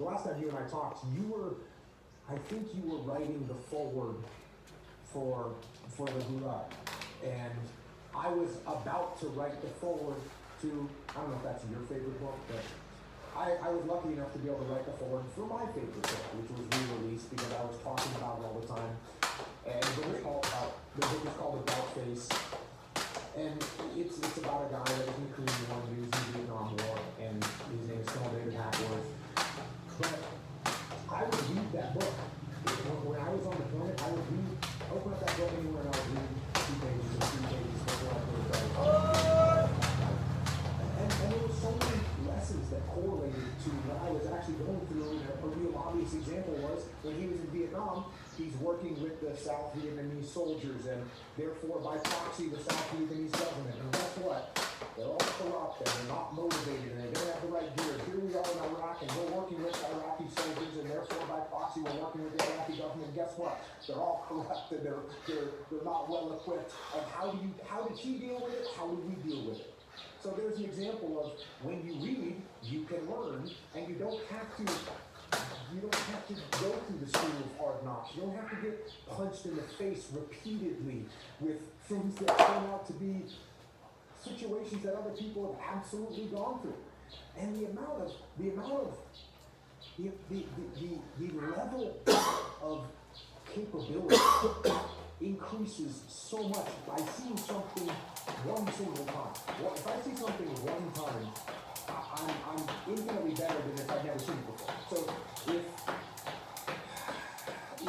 the last time you and I talked, I think you were writing the foreword for the Hurrah, and I was about to write the foreword to, I don't know if that's your favorite book, but I was lucky enough to be able to write the foreword for my favorite book, which was re-released because I was talking about it all the time. And the book is called About Face, and it's about a guy that was in the Korean War, he was in the Vietnam War, and his name is Colonel David Hackworth. But I would read that book. When I was on deployment, I would open up that book anywhere and I would read 2 pages or 3 pages before I go to bed. And there were so many lessons that correlated to what I was actually going through. A real obvious example was when he was in Vietnam, he's working with the South Vietnamese soldiers and therefore by proxy the South Vietnamese government. And guess what? They're all corrupt and they're not motivated and they don't have the right gear. Here we are in Iraq and we're working with Iraqi soldiers and therefore by proxy we're working with the Iraqi government. And guess what? They're all corrupt and they're not well equipped. And how did he deal with it? How do we deal with it? So there's an example of when you read, you can learn, and you don't have to go through the school of hard knocks. You don't have to get punched in the face repeatedly with things that turn out to be situations that other people have absolutely gone through. And the level of capability increases so much by seeing something one single time. Well, if I see something one time, I'm infinitely better than if I've never seen it before. So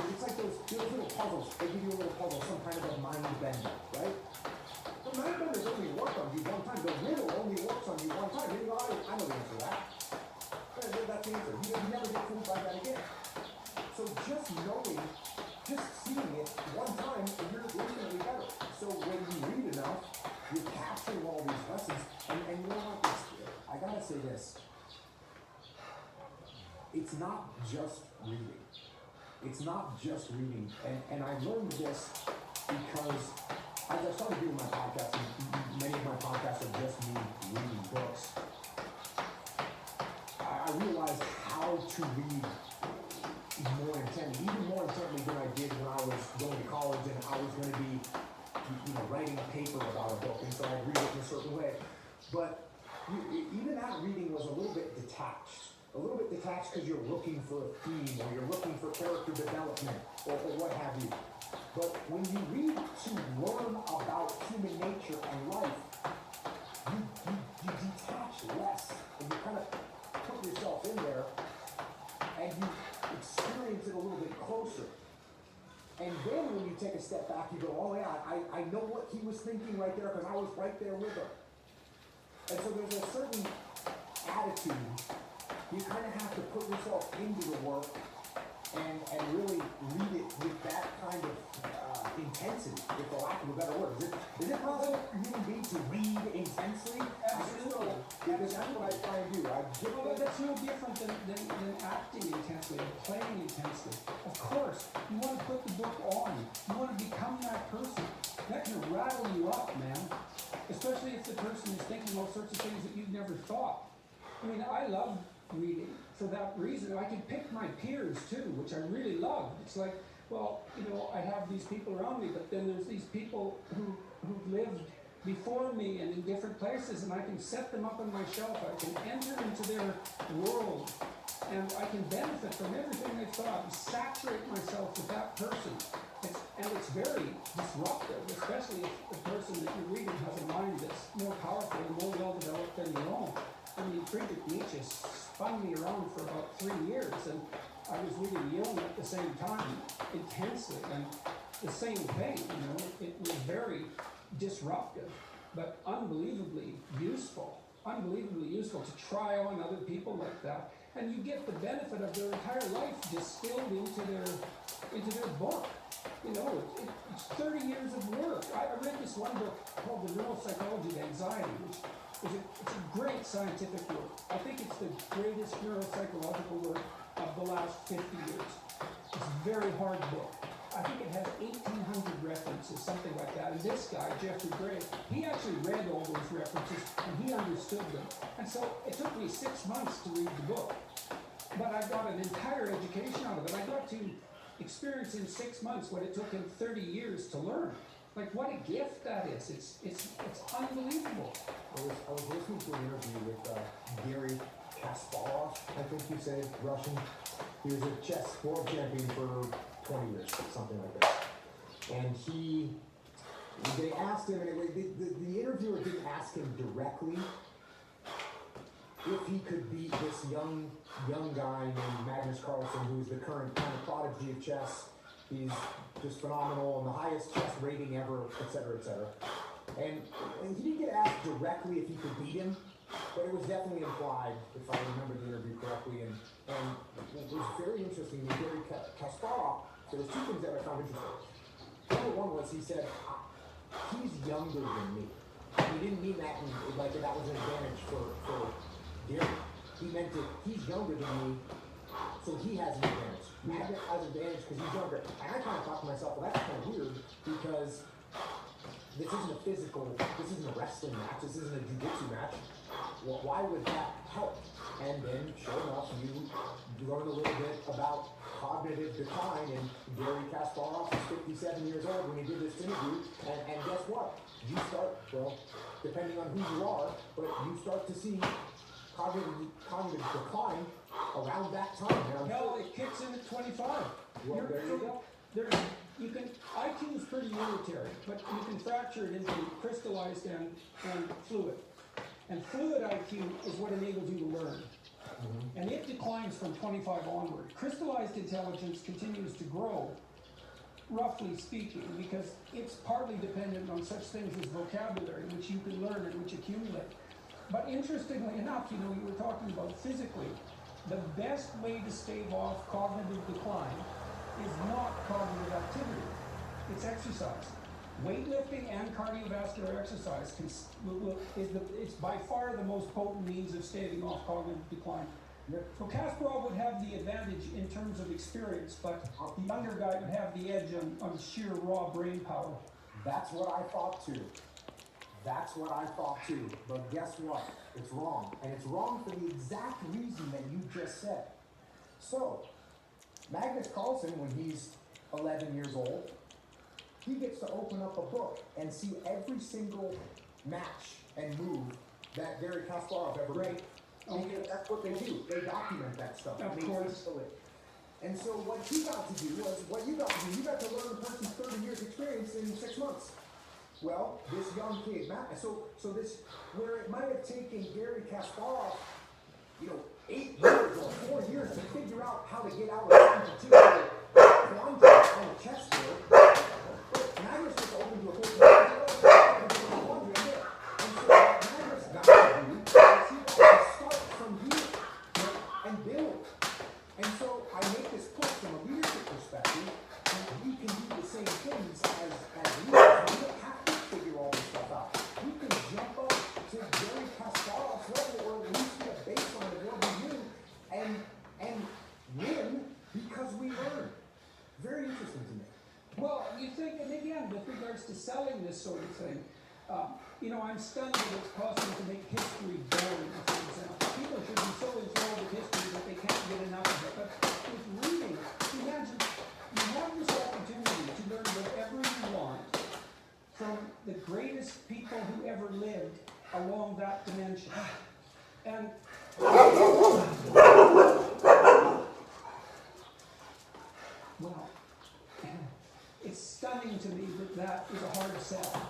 it's like those little puzzles. They give you a little puzzle, some kind of a mind bender, right? The mind bender only works on you one time. The riddle only works on you one time. You go, I know the answer to that. That's the answer. You never get fooled by that again. So just seeing it one time, you're infinitely better. So when you read enough, you're capturing all these lessons. And you know what? I gotta say this. It's not just reading. It's not just reading. And I learned this because as I started doing my podcast, and many of my podcasts are just me reading books, I realized how to read more intently, even more intently than I did when I was going to college and I was going to be, writing a paper about a book, and so I'd read it in a certain way. But even that reading was a little bit detached because you're looking for a theme or you're looking for character development or what have you. But when you read to learn about human nature and life, you detach less and you kind of put yourself in there and you experience it a little bit closer. And then when you take a step back, you go, oh yeah, I know what he was thinking right there because I was right there with him. And so there's a certain attitude. You kind of have to put yourself into the work and really read it with that kind of intensity, if for lack of a better word. Is it possible for human beings to read intensely? Absolutely. Because that's what I try and do. That's no different than acting intensely or playing intensely. Of course, you want to put the book on. You want to become that person. That can rattle you up, man. Especially if the person is thinking all sorts of things that you've never thought. I mean, I love reading for that reason. I can pick my peers too, which I really love. It's like, well, I have these people around me, but then there's these people who've lived before me and in different places, and I can set them up on my shelf. I can enter into their world, and I can benefit from everything they've thought and saturate myself with that person. It's very disruptive, especially if the person that you're reading has a mind that's more powerful and more well-developed than your own. I mean, Friedrich Nietzsche spun me around for about 3 years, and I was reading Jung at the same time, intensely, and the same thing, it was very disruptive, but unbelievably useful to try on other people like that, and you get the benefit of their entire life distilled into their book. It's 30 years of work. I read this one book called The Neuropsychology of Anxiety, which it's a great scientific work. I think it's the greatest neuropsychological work of the last 50 years. It's a very hard book. I think it has 1,800 references, something like that. And this guy, Jeffrey Gray, he actually read all those references and he understood them. And so it took me 6 months to read the book. but I got an entire education out of it. I got to experience in 6 months what it took him 30 years to learn. Like, what a gift that is. It's unbelievable. I was listening to an interview with Gary Kasparov, I think you say, Russian. He was a chess world champion for 20 years, something like that. And they asked him, and the interviewer didn't ask him directly if he could beat this young guy named Magnus Carlsen, who's the current kind of prodigy of chess. He's just phenomenal and the highest chess rating ever, et cetera, et cetera. And he didn't get asked directly if he could beat him, but it was definitely implied, if I remember the interview correctly. And it was very interesting. With Gary Kasparov, there was two things that I found interesting. Number one was he said, he's younger than me. He didn't mean that like that was an advantage for Gary. He meant that he's younger than me, so he has an advantage. Magnus has an advantage because he's younger. And I kind of thought to myself, well, that's kind of weird because this isn't a wrestling match. This isn't a jiu-jitsu match. Well, why would that help? And then, sure enough, you learn a little bit about cognitive decline. And Gary Kasparov is 57 years old when he did this interview. And guess what? You start, well, depending on who you are, but you start to see cognitive decline around that time. Hell, it kicks in at 25. Well, there you go. IQ is pretty unitary, but you can fracture it into crystallized and fluid. And fluid IQ is what enables you to learn. Mm-hmm. And it declines from 25 onward. Crystallized intelligence continues to grow, roughly speaking, because it's partly dependent on such things as vocabulary, which you can learn and which accumulate. But interestingly enough, you were talking about physically, the best way to stave off cognitive decline is not cognitive activity, it's exercise. Weightlifting and cardiovascular exercise is by far the most potent means of staving off cognitive decline. So Kasparov would have the advantage in terms of experience, but the younger guy would have the edge on sheer raw brain power. That's what I thought too. But guess what? It's wrong. And it's wrong for the exact reason that you just said. So, Magnus Carlsen, when he's 11 years old, he gets to open up a book and see every single match and move that Gary Kasparov ever made. That's what they do. They document that stuff. Of course. And so what he got to do was what you got to do. You got to learn a person's 30 years experience in 6 months. Well, this young kid, so this, where it might have taken Gary Kasparov, 8 years or 4 years to figure out how to get out of some particular quandary on a chessboard, Magnus just opened to a whole quandary there. And so what Magnus got to do is he got to start from here and build. And so I make this point from a leadership perspective, and we can do the same things as leaders. We don't have to figure all this stuff out. We can jump up to Gary Kasparov's level, or at least get a baseline of what we do, and win because we learn. Very interesting to me. Well, you think, and again, with regards to selling this sort of thing, I'm stunned that it's possible to make history boring, for example. People should be so enthralled with history that they can't get enough of it. But with reading, imagine you have this opportunity to learn whatever you want from the greatest people who ever lived along that dimension. And well, it's stunning to me that is a hard sell.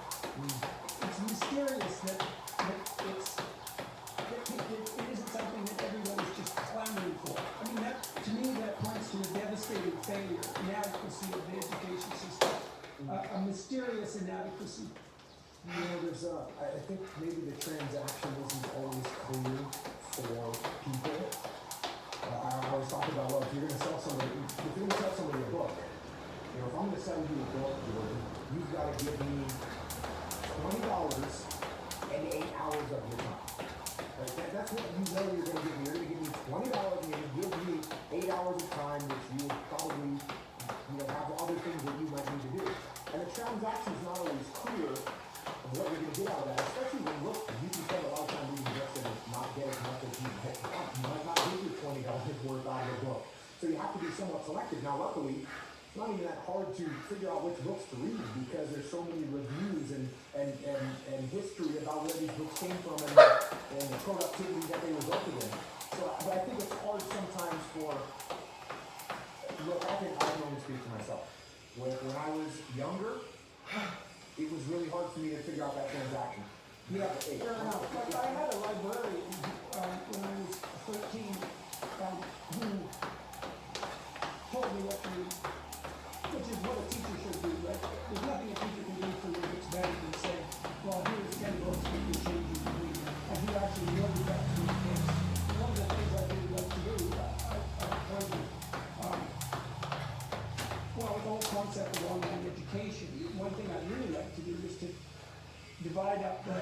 It's mysterious that it isn't something that everyone is just clamoring for. I mean, to me, that points to a devastating failure, inadequacy of the education system, a mysterious inadequacy. I think maybe the transaction isn't always clear for people. I always talk about, well, if you're going to sell somebody a book, if I'm going to sell you a book, Jordan, you've got to give me $20 and 8 hours of your time. That's what you know you're going to give me. You're going to give me $20 and you're going to give me 8 hours of time, which you will probably have other things that you might need to do. And the transaction is not always clear of what you're going to get out of that, especially when you can spend a lot of time reading books and not get as much as you might not get your $20 $20 worth out of a book. So you have to be somewhat selective. Now, luckily, it's not even that hard to figure out which books to read because there's so many reviews and history about where these books came from and the productivity that they resulted in. So, but I think it's hard sometimes for, look, I can only speak for myself. When I was younger, it was really hard for me to figure out that transaction. Yeah, fair enough. Like I had a librarian when I was 13 who told me what to read, which is what a teacher should do, right? There's nothing a teacher can do for you that's better than say, well, here's 10 books that can change you to read. And he actually knows that to be the case. And one of the things I really like to do, well, the whole concept of online education, one thing I really like to do is to divide up the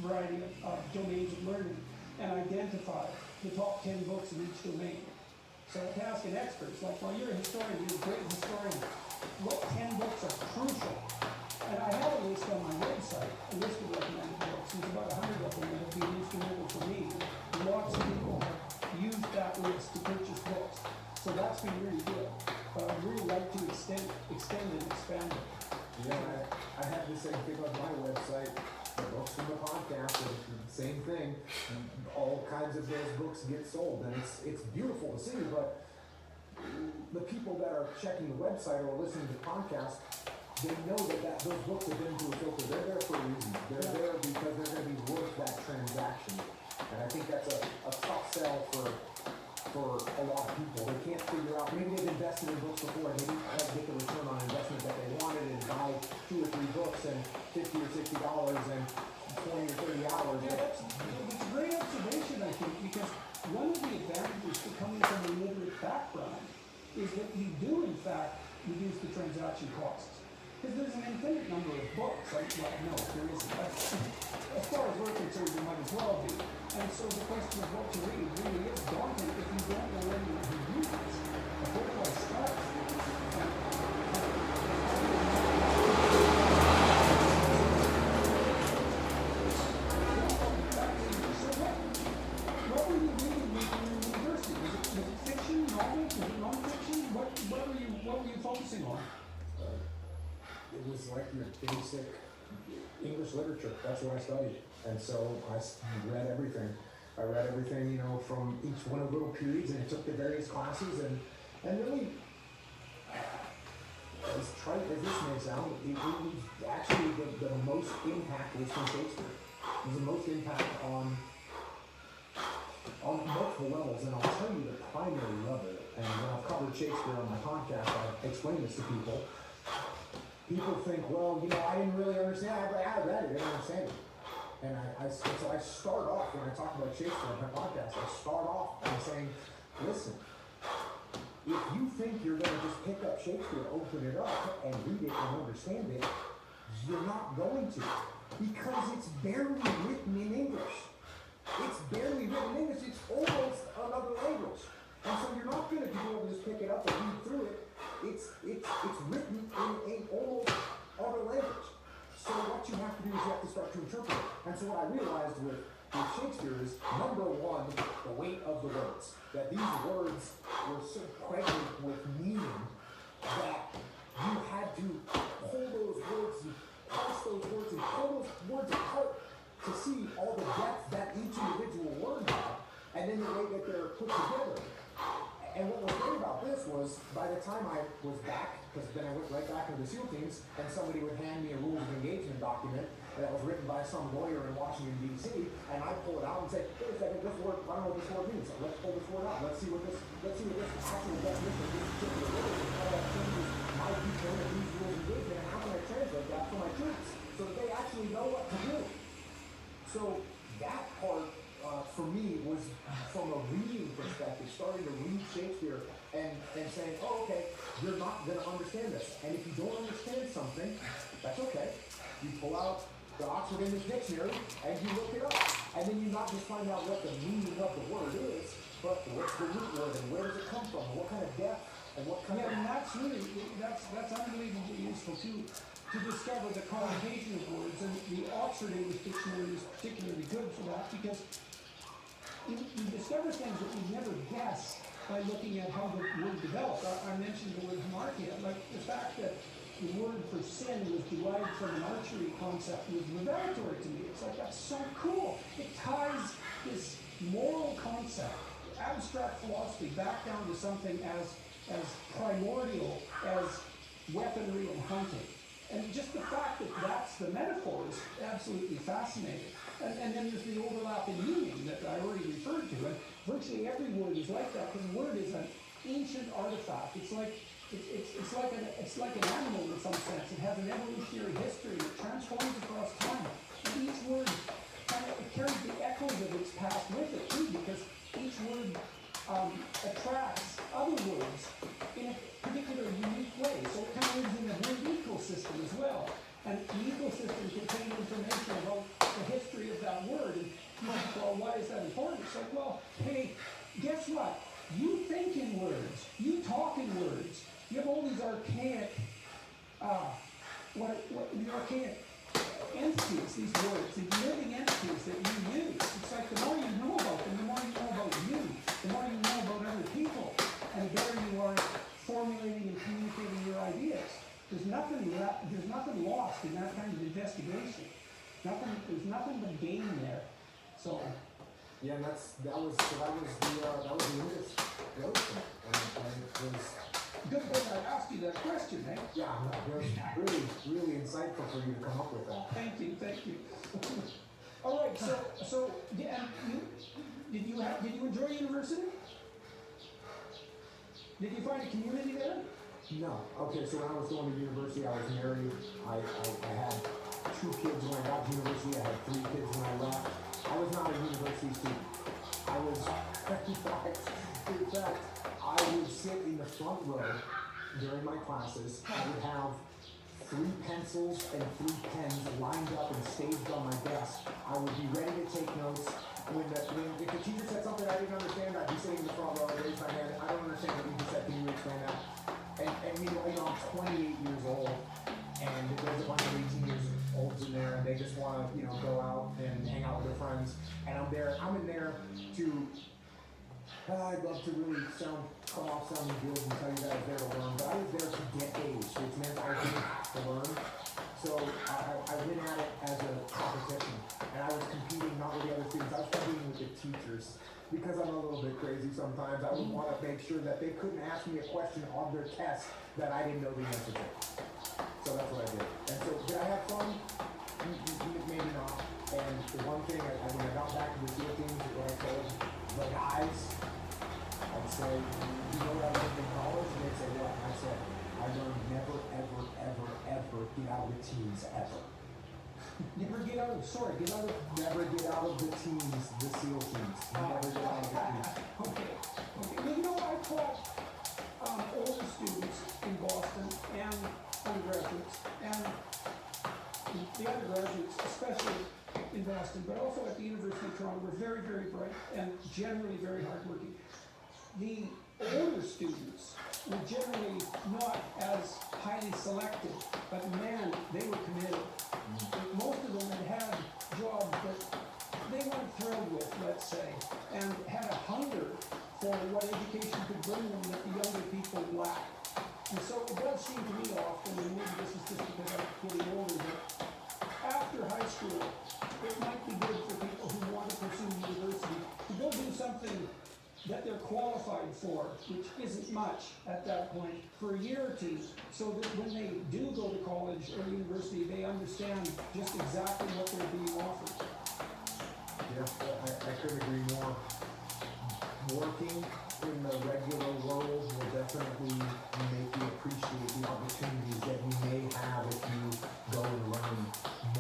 variety of domains of learning and identify the top 10 books in each domain. So to ask an expert, it's like, well, you're a historian, you're a great historian. What 10 books are crucial? And I have a list on my website, a list of recommended books. There's about 100 of them that have been instrumental for me. Lots of people have used that list to purchase books. So that's been really good. But I'd really like to extend and expand it. Yeah, I have the same thing on my website. The books from the podcast, and the same thing. All kinds of those books get sold, and it's beautiful to see. But the people that are checking the website or listening to the podcast, they know that those books have been through a filter. They're there for a reason. They're there because they're going to be worth that transaction. And I think that's a tough sell for a lot of people. They can't figure out, maybe they've invested in books before and they didn't get the return on investment that they wanted and buy 2 or 3 books and $50 or $60 and 20 or 30 hours. Yeah, that's a great observation, I think, because one of the advantages to coming from a literate background is that you do, in fact, reduce the transaction costs. Because there's an infinite number of books, right? Well, no, there isn't. As far as we're concerned, there might as well be. And so the question of what to read really is daunting if you don't know anyone who uses it. Where do I start? So what were you reading when you were in university? Was it fiction, novels, was it non-fiction? What were you focusing on? It was like your basic English literature. That's what I studied. And so I read everything. I read everything, you know, from each one of the little periods, and I took the various classes, and really, as trite as this may sound, it was actually the most impact was from Shakespeare. It was the most impact on multiple levels, and I'll tell you the primary level. And when I've covered Shakespeare on my podcast, I explain this to people. People think, well, you know, I didn't really understand. I read it, I didn't understand it. And so I start off, when I talk about Shakespeare on my podcast, I start off by saying, listen, if you think you're going to just pick up Shakespeare, open it up, and read it and understand it, you're not going to. Because it's barely written in English. It's barely written in English. It's almost another language. And so you're not going to be able to just pick it up and read through it. It's written in almost other language. So what you have to do is you have to start to interpret it. And so what I realized with Shakespeare is, number one, the weight of the words. That these words were so pregnant with meaning that you had to pull those words and parse those words and pull those words apart to see all the depth that each individual word had, and then the way that they're put together. And what was great about this was, by the time I was back, because then I went right back into the SEAL teams, and somebody would hand me a rules of engagement document that was written by some lawyer in Washington, D.C., and I'd pull it out and say, wait a second, this word, I don't know what this word means, so let's pull this word out, let's see what this actual definition of this particular word is, and how that changes my viewpoint of these rules of engagement, and how can I translate that for my troops, so that they actually know what to do. So that part, for me, was from a reading perspective, starting to read Shakespeare and saying, oh, okay, you're not going to understand this. And if you don't understand something, that's okay. You pull out the Oxford English Dictionary and you look it up. And then you not just find out what the meaning of the word is, but what's the root word and where does it come from, and what kind of depth, and what kind of... and that's really, that's unbelievably useful too, to discover the conjugation of words. And the Oxford English Dictionary is particularly good for that, because you discover things that you'd never guess by looking at how the word developed. I mentioned the word hamartia, like the fact that the word for sin was derived from an archery concept was revelatory to me. It's like, that's so cool. It ties this moral concept, abstract philosophy, back down to something as primordial as weaponry and hunting. And just the fact that that's the metaphor is absolutely fascinating. And then there's the overlap in meaning that I already referred to. And virtually every word is like that, because word is an ancient artifact. It's like an animal in some sense. It has an evolutionary history. It transforms across time. And each word it carries the echoes of its past with it too, because each word attracts other words in a particular unique way. So it kind of lives in a word ecosystem as well. And the ecosystem contains information about the history of that word. And you might say, well, why is that important? It's like, well, hey, guess what? You think in words. You talk in words. You have all these archaic, the archaic entities, these words, these living entities that you use. It's like the more you know about them, the more you know about you, the more you know about other people, and the better you are formulating and communicating your ideas. There's nothing lost in that kind of investigation. There's nothing but gain there. So. Yeah, and that was the image. And it was good thing I asked you that question, eh? Yeah, it was really, really insightful for you to come up with that. Thank you. All right, so yeah, did you enjoy university? Did you find a community there? No. Okay, so when I was going to university, I was married. I had 2 kids when I got to university. I had 3 kids when I left. I was not a university student. I was, in fact, I would sit in the front row during my classes. I would have 3 pencils and 3 pens lined up and staged on my desk. I would be ready to take notes. If the teacher said something I didn't understand, I'd be sitting in the front row and raise my hand. I don't understand what you just said. Can you explain that? And meanwhile, I'm 28 years old, and there's a bunch of 18 years olds in there, and they just want to, go out and hang out with their friends. And I'm in there to, I'd love to really come off sounding good and tell you that I was there to learn, but I was there to get A's, which meant I didn't have to learn. So I went at it as a competition, and I was competing not with the other students, I was competing with the teachers. Because I'm a little bit crazy sometimes, I would want to make sure that they couldn't ask me a question on their test that I didn't know the answer to. So that's what I did. And so, did I have fun? Maybe not. And the one thing, when I got back to the SEAL teams, is what I told the guys. I'd say, you know what I learned in college? And they'd say, what? And I said, I learned never, ever, ever, ever get out of the teams, ever. Never get out of the teams, the SEAL teams. Never get out of the teams. Okay. Well, I taught older students in Boston and undergraduates, and the undergraduates, especially in Boston, but also at the University of Toronto, were very, very bright and generally very hardworking. The older students were generally not as highly selected, but man, they were committed. Most of them had jobs that they weren't thrilled with, let's say, and had a hunger for what education could bring them that the younger people lacked. And so it does seem to me often, and maybe this is just because I'm getting older, that after high school, it might be good for people who want to pursue university to go do something that they're qualified for, which isn't much at that point, for a year or 2, so that when they do go to college or university, they understand just exactly what they're being offered. Yeah, I couldn't agree more. Working in the regular world will definitely make you appreciate the opportunities that you may have if you go and learn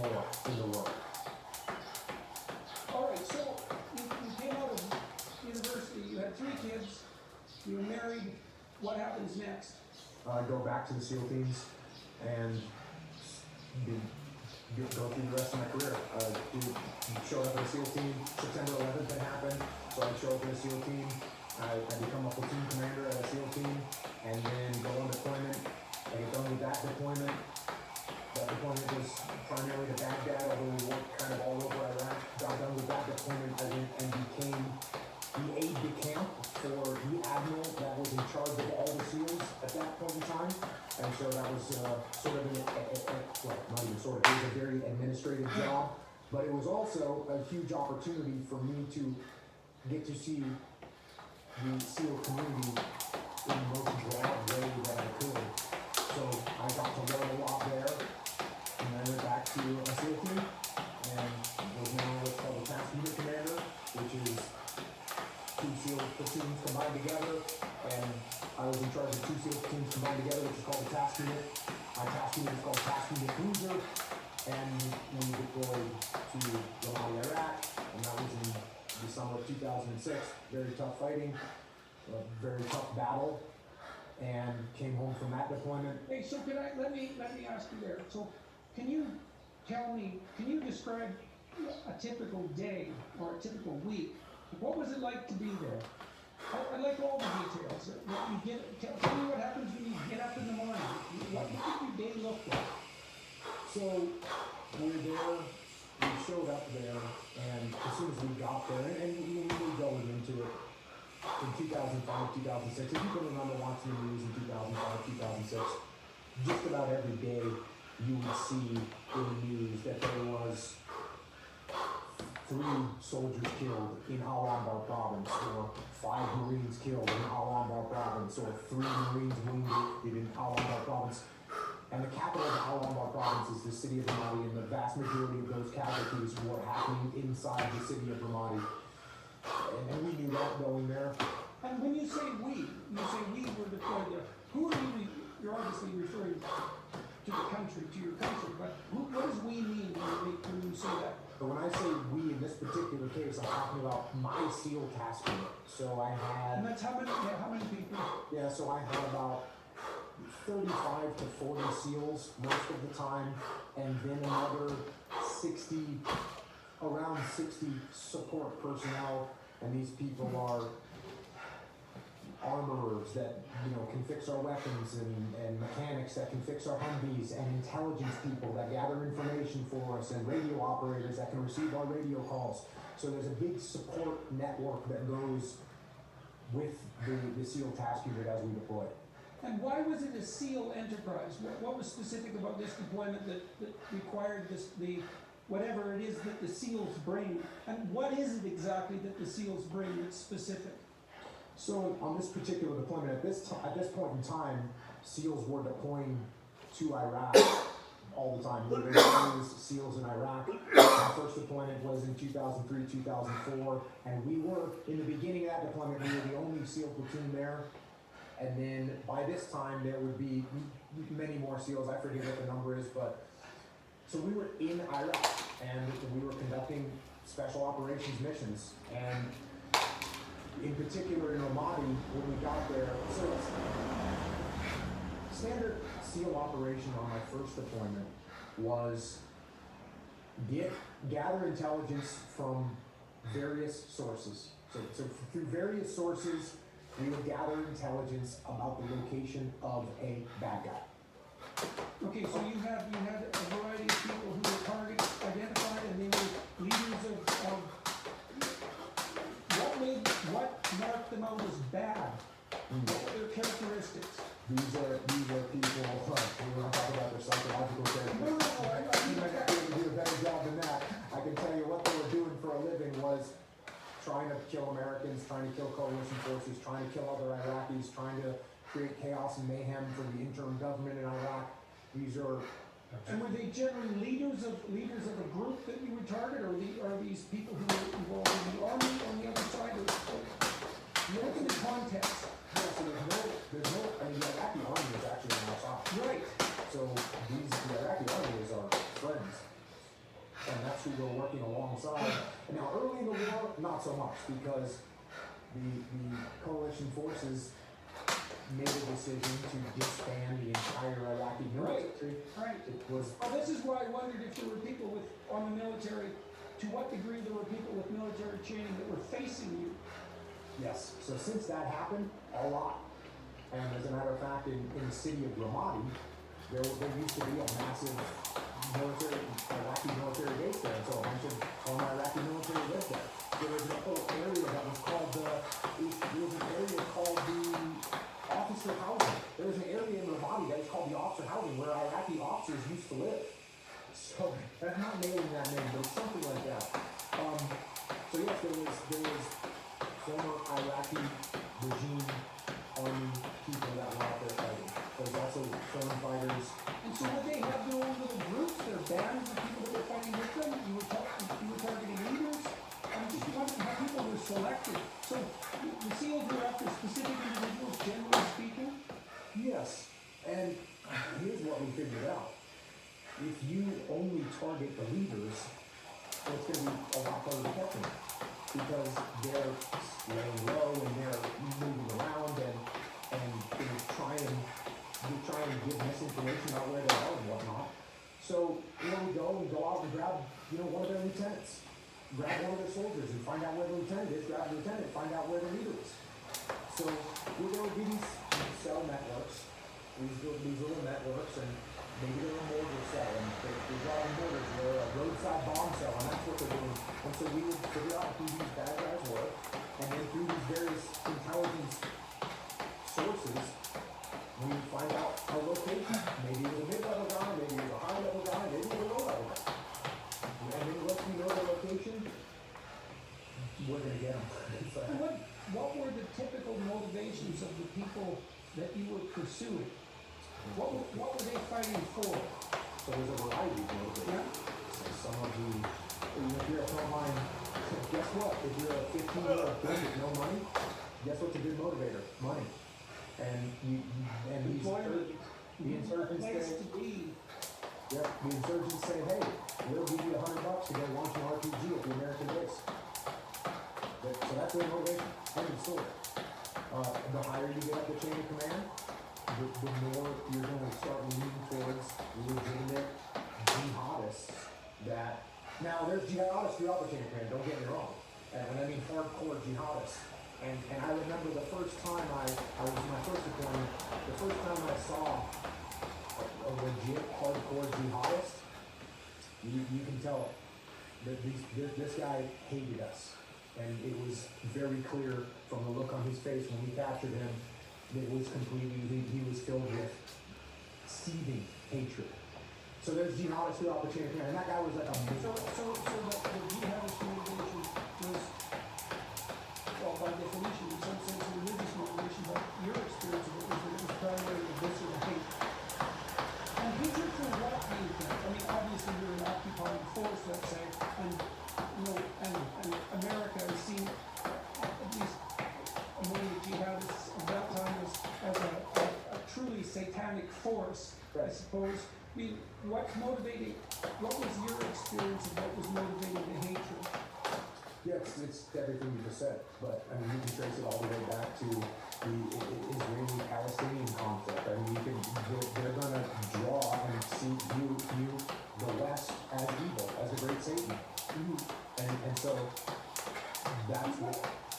more in the world. All right, so you came out of university, you had 3 kids, you were married. What happens next? Go back to the SEAL teams and go through the rest of my career. Showed up in the SEAL team. September 11th had happened, so I showed up in the SEAL team. I become a platoon commander at a SEAL team, and then go on deployment. I get done with that deployment. That deployment was primarily to Baghdad, although we worked kind of all over Iraq. Got done with that deployment, I went and became time, and so that was sort of well, not even sort of, it was a very administrative job, but it was also a huge opportunity for me to get to see the SEAL community in the most broad way that I could. So I got to learn a lot there, and then I went back to a SEAL team, and was now what's called a task unit commander, which is 2 SEAL platoons combined together, and I was in charge of 2 SEAL platoons combined together, which is called a task unit. My task unit is called Task Unit Cruiser, and we deployed to Ramadi, Iraq, and that was in the summer of 2006. Very tough fighting, a very tough battle, and came home from that deployment. Hey, so let me ask you there. So can you describe a typical day or a typical week? What was it like to be there? I'd like all the details. Tell me what happens when you get up in the morning. What did your day look like? So we were there, we showed up there, and as soon as we got there, and we were going into it in 2005, 2006, if you can remember watching the news in 2005, 2006, just about every day you would see in the news that there was 3 soldiers killed in Al-Anbar province, or 5 Marines killed in Al-Anbar province, or 3 Marines wounded in Al-Anbar province. And the capital of Al-Anbar province is the city of Ramadi, and the vast majority of those casualties were happening inside the city of Ramadi. And we knew that going there. And when you say we were deployed there, who are you? You're obviously referring to the country, to your country, but what does we mean when you say that? But when I say we in this particular case, I'm talking about my SEAL task unit. So I had. And that's how many people? Yeah, so I had about 35 to 40 SEALs most of the time, and then another 60, around 60 support personnel, and these people are armorers that can fix our weapons, and mechanics that can fix our Humvees, and intelligence people that gather information for us, and radio operators that can receive our radio calls. So there's a big support network that goes with the SEAL task unit as we deploy. And why was it a SEAL enterprise? What was specific about this deployment that required whatever it is that the SEALs bring? And what is it exactly that the SEALs bring that's specific? So on this particular deployment, at this point in time, SEALs were deploying to Iraq all the time. We were always SEALs in Iraq. Our first deployment was in 2003, 2004, and we were, in the beginning of that deployment, we were the only SEAL platoon there. And then by this time, there would be many more SEALs. I forget what the number is, but so we were in Iraq, and we were conducting special operations missions. And in particular in Ramadi, when we got there, so standard SEAL operation on my first deployment was gather intelligence from various sources. So through various sources, we would gather intelligence about the location of a bad guy. Okay, so you had a variety of people who were targets identified, and they were leaders of what marked them out as bad? What were their characteristics? These are people, we want to talk about their psychological characteristics. No, You might not be able to do a better job than that. I can tell you what they were doing for a living was trying to kill Americans, trying to kill coalition forces, trying to kill other Iraqis, trying to create chaos and mayhem for the interim government in Iraq. And were they generally leaders of a group that you would target, or are these people who were involved in the army on the other side? Look at the context. Yeah, so there's no, I mean, the Iraqi army is actually on our side. Right. So the Iraqi army is our friends. And that's who we're working alongside. And now early in the war, not so much, because the coalition forces made a decision to disband the entire Iraqi military. Right. It was. Well, this is why I wondered if there were people on the military, to what degree there were people with military training that were facing you. Yes. So since that happened, a lot. And as a matter of fact, in the city of Ramadi, there used to be a massive Iraqi military base there, and so a bunch of former Iraqi military lived there. There was a little area that was called the officer housing. There was an area in Ramadi that was called the officer housing where Iraqi officers used to live. So I'm not nailing that name, but something like that. So yes, there was former Iraqi regime army people that were out there fighting. There's also foreign fighters. And so would they have their own little groups, their bands of people that were fighting with them? You were targeting leaders? I'm just wondering how people were selected. So the SEALs were after specific individuals, generally speaking? Yes, and here's what we figured out. If you only target the leaders, it's going to be a lot harder to catch them because they're laying low and they're moving around and they try and give misinformation about where they are and whatnot. So we go out and grab one of their lieutenants, grab one of their soldiers and find out where the lieutenant is, grab the lieutenant, find out where the leader is. So we're going to do these cell networks, these little networks, and maybe they're a mortar cell, and they're driving mortars, or a roadside bomb cell, and that's what they're doing. And so we would figure out who these bad guys were, and then through these various intelligence sources, we would find out a location. Maybe it was a mid-level guy, maybe it was a high-level guy, maybe it was a low-level guy. And then once we know the location, we're going to get them. What were the typical motivations of the people that you were pursuing? What were they fighting for? So there's a variety of motivations. Yeah. So some of the, if you're a frontline, guess what? If you're a 15-year-old kid with no money, guess what's a good motivator? Money. And the insurgents say, hey, we'll give you $100 to go launch an RPG at the American base. So that's their motivation. End of story. The higher you get up the chain of command, the more you're going to start leaning towards legitimate jihadists that, now there's jihadists throughout the chain of command, don't get me wrong. And I mean hardcore jihadists. And I remember the first time I was in my first deployment, the first time I saw a legit hardcore jihadist, you can tell that this guy hated us. And it was very clear from the look on his face when we captured him, that it was completely, he was filled with seething hatred. So there's jihadists throughout the chain of command, and that guy was like a So the jihadist motivation was, well, by definition, in some sense, a religious motivation, but your experience of it was that it was primarily a visceral hate. And hatred for what do you think? I mean, obviously you're an occupying force, let's say, and America has seen at least among the jihadists of that time as a truly satanic force, I suppose. I mean, what was your experience of what was motivating the hatred? Yeah, it's everything you just said, but I mean, you can trace it all the way back to the Israeli-Palestinian conflict. I mean, they're going to draw and view the West as evil, as a great Satan. And so that's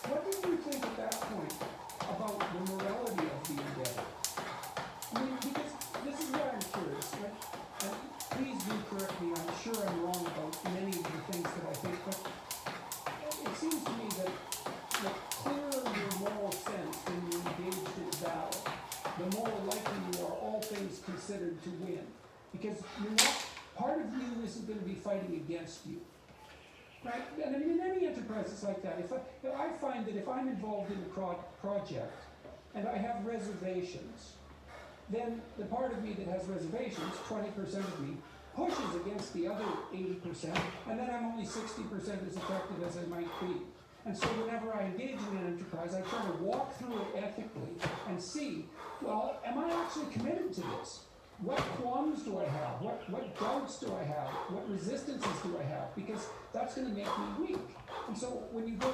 what did you think at that point about the morality of the endeavor? I mean, because this is what I'm curious, right? And please do correct me, I'm sure I'm wrong about many of the things that I think, but it seems to me that the clearer your moral sense when you're engaged in a battle, the more likely you are, all things considered, to win. Because you're not, part of you isn't going to be fighting against you. Right? And I mean, in any enterprise, it's like that. If I find that if I'm involved in a project and I have reservations, then the part of me that has reservations, 20% of me, pushes against the other 80%, and then I'm only 60% as effective as I might be. And so whenever I engage in an enterprise, I try to walk through it ethically and see, well, am I actually committed to this? What qualms do I have? What doubts do I have? What resistances do I have? Because that's going to make me weak. And so when you go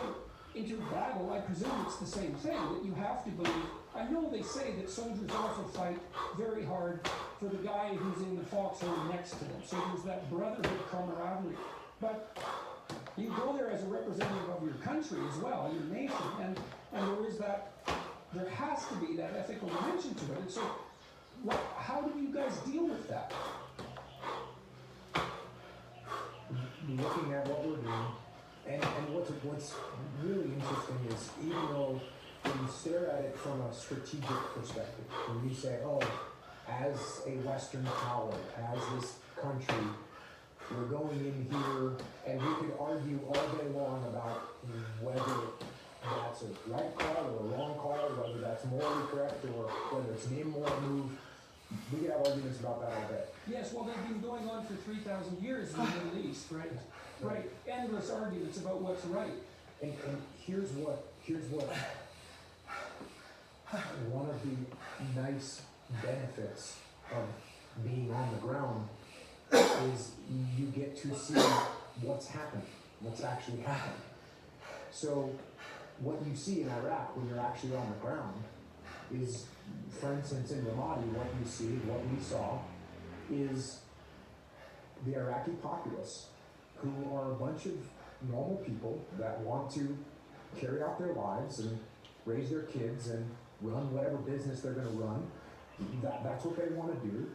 into battle, I presume it's the same thing, that you have to believe. I know they say that soldiers also fight very hard for the guy who's in the foxhole next to them. So there's that brotherhood camaraderie. But you go there as a representative of your country as well, your nation, and there has to be that ethical dimension to it. And so how do you guys deal with that? Looking at what we're doing, and what's really interesting is even though when you stare at it from a strategic perspective, when you say, oh, as a Western power, as this country, we're going in here, and we could argue all day long about whether that's a right call or a wrong call, whether that's morally correct or whether it's an immoral move. We could have arguments about that all day. Yes, well, they've been going on for 3,000 years in the Middle East, right? Right. Endless arguments about what's right. And here's what one of the nice benefits of being on the ground is you get to see what's happening, what's actually happening. So what you see in Iraq when you're actually on the ground is, for instance, in Ramadi, what you see, what we saw, is the Iraqi populace, who are a bunch of normal people that want to carry out their lives and raise their kids and run whatever business they're going to run. That's what they want to do.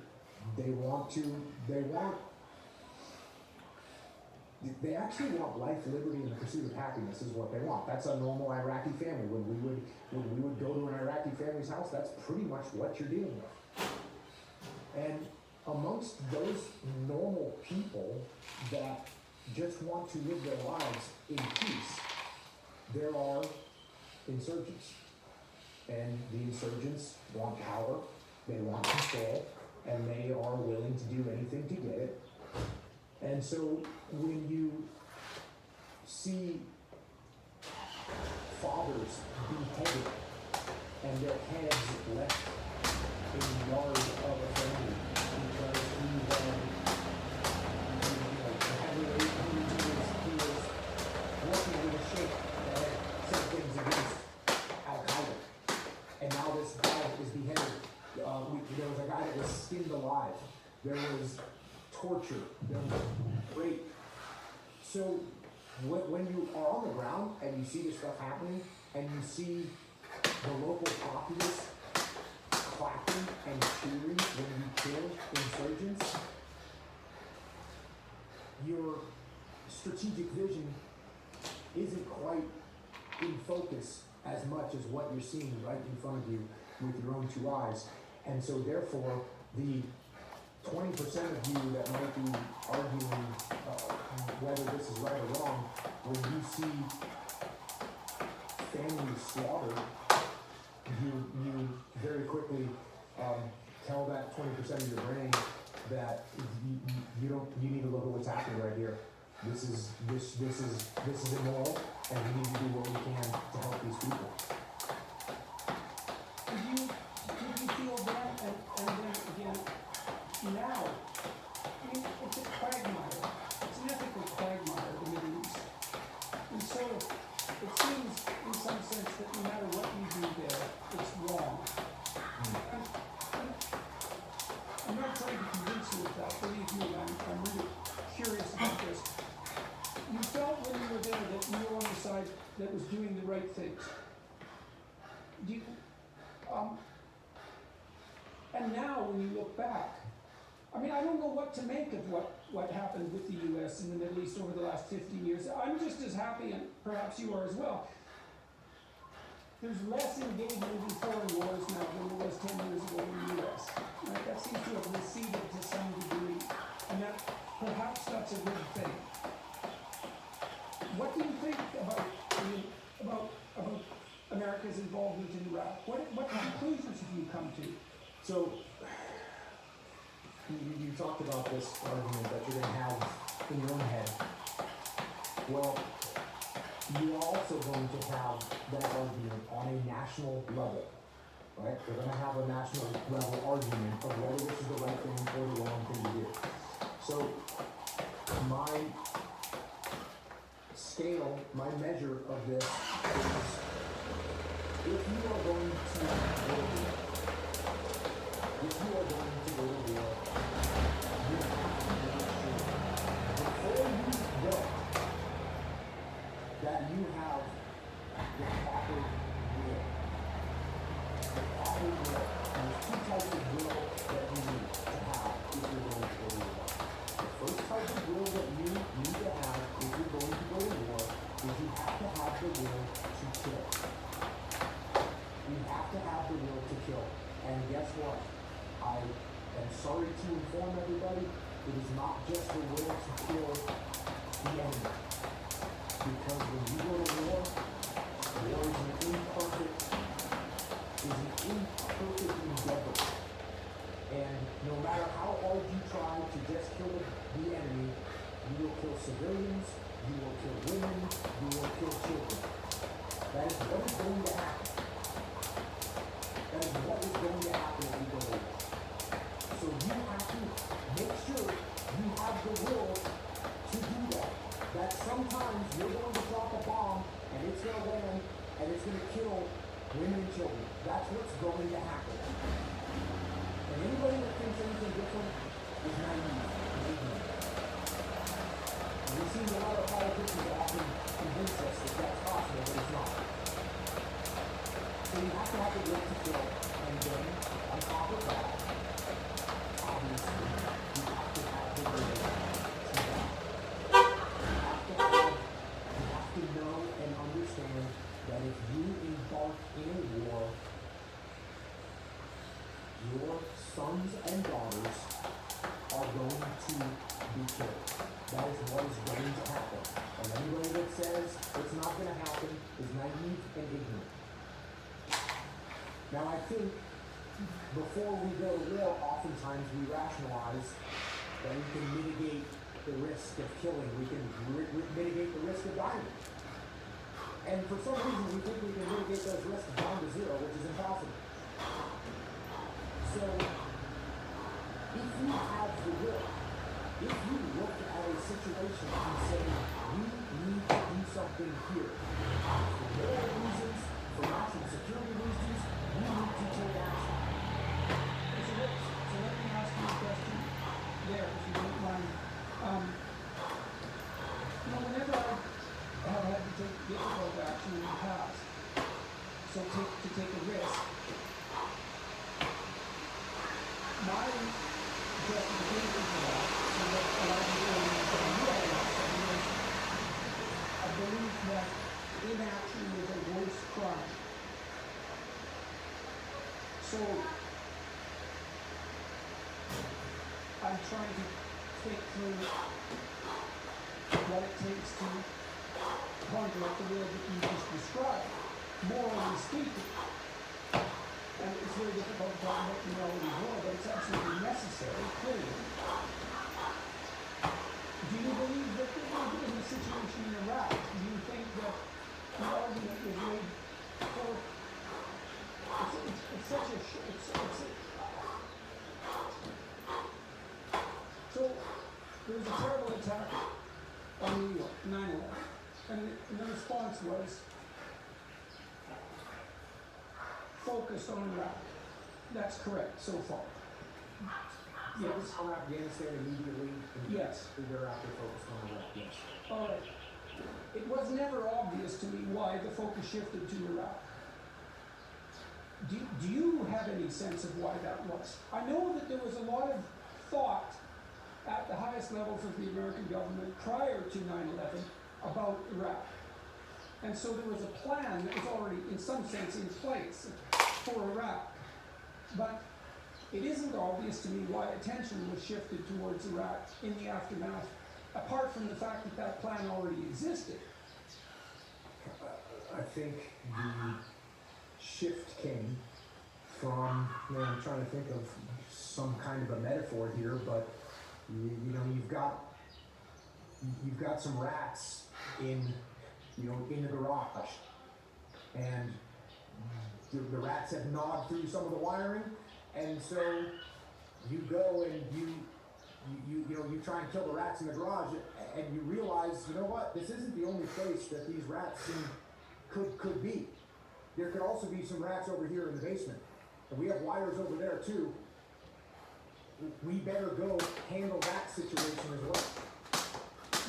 They actually want life, liberty, and the pursuit of happiness is what they want. That's a normal Iraqi family. When we would go to an Iraqi family's house, that's pretty much what you're dealing with. And amongst those normal people that just want to live their lives in peace, there are insurgents. And the insurgents want power, they want control, and they are willing to do anything to get it. And so when you see fathers beheaded and their heads left in the yard of a family because he was working with a sheikh that had said things against Al-Qaeda. And now this guy is beheaded. There was a guy that was skinned alive. There was torture, there was rape. So when you are on the ground and you see this stuff happening, and you see the local populace clapping and cheering when you kill insurgents, your strategic vision isn't quite in focus as much as what you're seeing right in front of you with your own two eyes. And so therefore, the 20% of you that might be arguing whether this is right or wrong, when you see families slaughtered, you very quickly tell that 20% of your brain that you need to look at what's happening right here. This is immoral, and we need to do what we can to help these people. Did you feel that? And then again, now, it's a quagmire. It's an ethical quagmire, the Middle East. And so it seems, in some sense, that no matter what you do there, it's wrong. And I'm not trying to convince you of that. Believe me, I'm really curious about this. You felt when you were there that you were on the side that was doing the right things. And now, when you look back, I mean, I don't know what to make of what happened with the U.S. in the Middle East over the last 15 years. I'm just as happy, and perhaps you are as well. There's less engagement in foreign wars now than there was 10 years ago in the U.S. Right? That seems to have receded to some degree, and that perhaps that's a good thing. What do you think about America's involvement in Iraq? What conclusions have you come to? So, you talked about this argument that you're going to have in your own head. Well, you are also going to have that argument on a national level, right? You're going to have a national level argument of whether this is the right thing or the wrong thing to do. So, my scale, my measure of this is, if you are going to go to war, you have to make sure, before you go, that you have the proper will. The proper will. And there's two types of will guess what? I am sorry to inform everybody, it is not just the will to kill the enemy. Because when you go to war is an imperfect endeavor. And no matter how hard you try to just kill the enemy, you will kill civilians, you will kill women, you will kill children. That is what is going to happen. That is what is going to happen if we go to war. So you have to make sure you have the will to do that. That sometimes you're going to drop a bomb and it's going to land and it's going to kill women and children. That's what's going to happen. And anybody that thinks anything different is naive and ignorant. And we see a lot of politicians often convince us that that's possible, but it's not. So you have to have the will to kill, and then on top of that, obviously, you have to have the will to die. You have to know and understand that if you embark in a war, your sons and daughters are going to be killed. That is what is going to happen. And anybody that says it's not going to happen is naive and ignorant. Now I think before we go to war, oftentimes we rationalize that we can mitigate the risk of killing. We can mitigate the risk of dying. And for some reason we think we can mitigate those risks down to zero, which is impossible. So, if you have the will, if you look at a situation and say, we need to do something here, for moral reasons, for national security reasons, we need to take action. So let me ask you a question there, if you don't mind. Whenever I have had to take difficult action in the past, so to take a risk, my justification for that, so that allowed me to realize was, I believe that inaction is a worse crime. So, I'm trying to think through what it takes to conduct the will that you just described, morally speaking. And it's very difficult to talk about morality war, but it's absolutely necessary, clearly. Do you believe that in the situation in Iraq, do you think that the argument was made for it's such a so there was a terrible attack on New York, 9/11, and the response was focused on Iraq. That's correct so far. Focused on Afghanistan immediately. Yes. Thereafter focused on Iraq. Yes. All right. It was never obvious to me why the focus shifted to Iraq. Do you have any sense of why that was? I know that there was a lot of thought at the highest levels of the American government prior to 9/11 about Iraq. And so there was a plan that was already, in some sense, in place for Iraq. But it isn't obvious to me why attention was shifted towards Iraq in the aftermath, apart from the fact that that plan already existed. I think the shift came from, I'm trying to think of some kind of a metaphor here, but you've got some rats in the garage, and the rats have gnawed through some of the wiring, and so you go and you try and kill the rats in the garage, and you realize, this isn't the only place that these rats could be. There could also be some rats over here in the basement, and we have wires over there too. We better go handle that situation as well.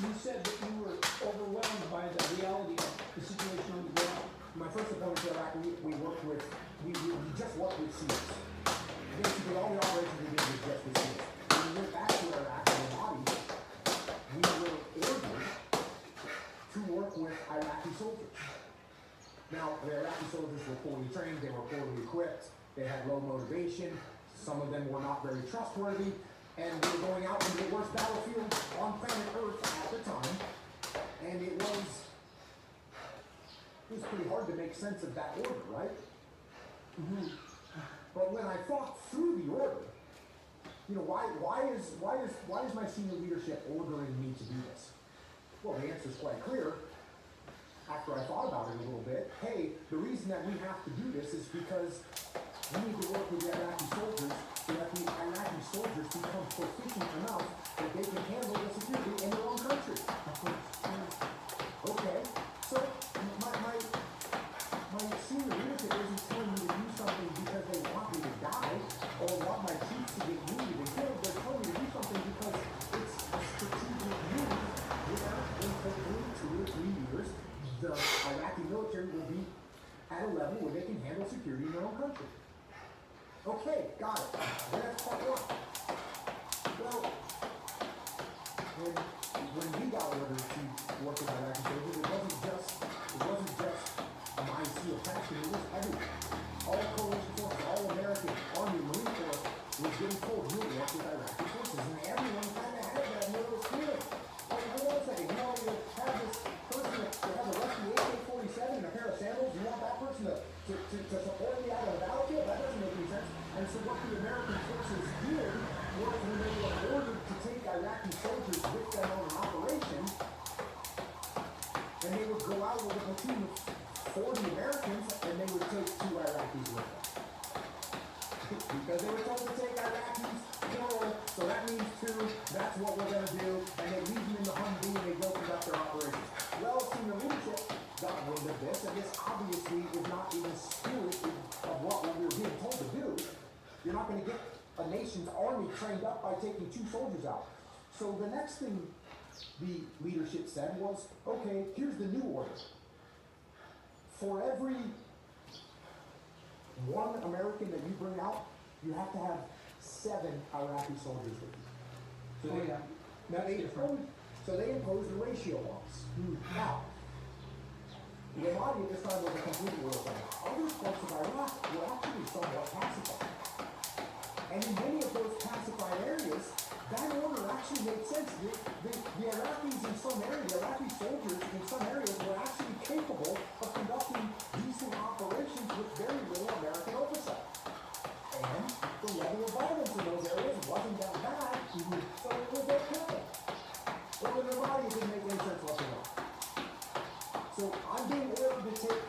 You said that you were overwhelmed by the reality of the situation on the ground. My first appointment to Iraq, we just worked with SEALs. Basically, all the operations we did was just with SEALs. When we went back to Iraq in the body, we were ordered to work with Iraqi soldiers. Now, the Iraqi soldiers were poorly trained, they were poorly equipped, they had had low motivation. Some of them were not very trustworthy, and we were going out into the worst battlefield on planet Earth at the time, and it was pretty hard to make sense of that order, right? Mm-hmm. But when I thought through the order, you know, why is my senior leadership ordering me to do this? Well, the answer is quite clear. After I thought about it a little bit, hey, the reason that we have to do this is because we need to work with the Iraqi soldiers so that the Iraqi soldiers become proficient enough that they can handle the security in their own country. Okay, so my senior leadership isn't telling me to do something because they want me to die or want my troops to get wounded and killed. They're telling me to do something because it's a strategic move where in hopefully 2 or 3 years, the Iraqi military will be at a level where they can handle security in their own country. Okay, got it. And that's part one. Well, when we got orders to work with Iraqi soldiers, it wasn't just my SEAL passion, it was everyone. All coalition forces, all American Army, Marine Corps was getting told you'll work with Iraqi forces, and everyone kind of had that nervous feeling. Like, hold on a second, you want to have this person that has a rusty AK-47 and a pair of sandals, you want that person to support me out of the battlefield? That doesn't make any sense. And so what the American forces did was when they were ordered to take Iraqi soldiers with them on an operation, and they would go out with a platoon of 40 Americans, and they would take 2 Iraqis with them. Because they were told to take Iraqis, plural, so that means 2, that's what we're going to do, and they leave them in the Humvee and they go conduct their operations. Well, senior leadership got wind of this, and this obviously is not in the spirit of what we were being told to do. You're not going to get a nation's army trained up by taking 2 soldiers out. So the next thing the leadership said was, okay, here's the new order. For every 1 American that you bring out, you have to have 7 Iraqi soldiers with you. So they imposed a ratio on us. Now, the Iraqi at this time was a complete world thing. Other parts of Iraq were actually somewhat pacified. And in many of those pacified areas, that order actually made sense. The Iraqis in some areas, the Iraqi soldiers in some areas were actually capable of conducting decent operations with very little American oversight. And the level of violence in those areas wasn't that bad, so it was okay. Well, the Ramadi didn't make any sense whatsoever. So I'm being ordered to take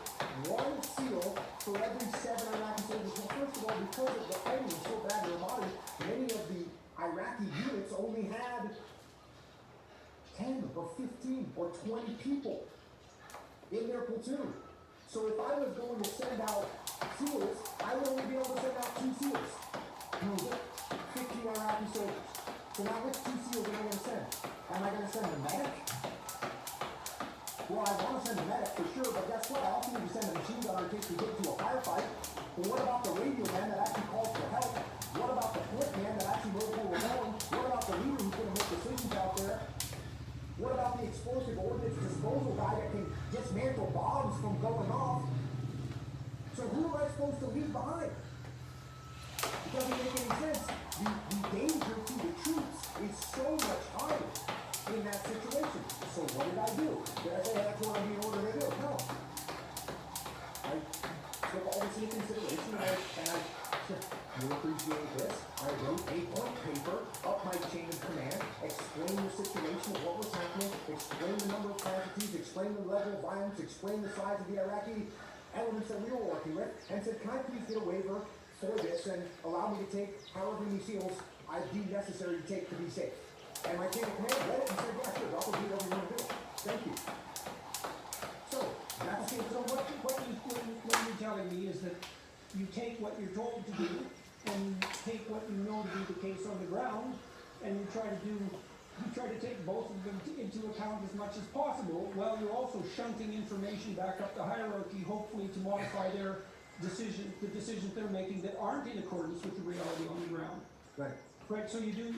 1 SEAL for every 7 Iraqi soldiers. Well, first of all, because of the fighting was so bad in Ramadi, many of the Iraqi units only had 10 or 15 or 20 people in their platoon. So if I was going to send out SEALs, I would only be able to send out 2 SEALs. 50 Iraqi soldiers. So now which 2 SEALs am I going to send? Am I going to send a medic? Well, I want to send a medic for sure, but guess what? I also need to send a machine gunner in case we get into a firefight. But what about the radio man that actually calls for help? What about the flip man that actually knows where we're going? What about the leader who's going to make decisions out there? What about the explosive ordnance disposal guy that can dismantle bombs from going off? So who am I supposed to leave behind? It doesn't make any sense. The danger to the troops is so much higher in that situation. So what did I do? Did I say that's what I'm being ordered to do? No. I took all this into consideration and I you'll appreciate this. I wrote a blank paper up my chain of command, explained the situation of what was happening, explained the number of casualties, explained the level of violence, explained the size of the Iraqi elements that we were working with, and said, can I please get a waiver for this and allow me to take however many SEALs I deem necessary to take to be safe. And my chain of command read it and said, yeah, sure, I'll do whatever you want to do. Thank you. So, that's it. So what you're telling me is that you take what you're told to do and take what you know to be the case on the ground, and you try to take both of them into account as much as possible, while you're also shunting information back up the hierarchy, hopefully to modify their decision, the decisions they're making that aren't in accordance with the reality on the ground. Right. Right. So you do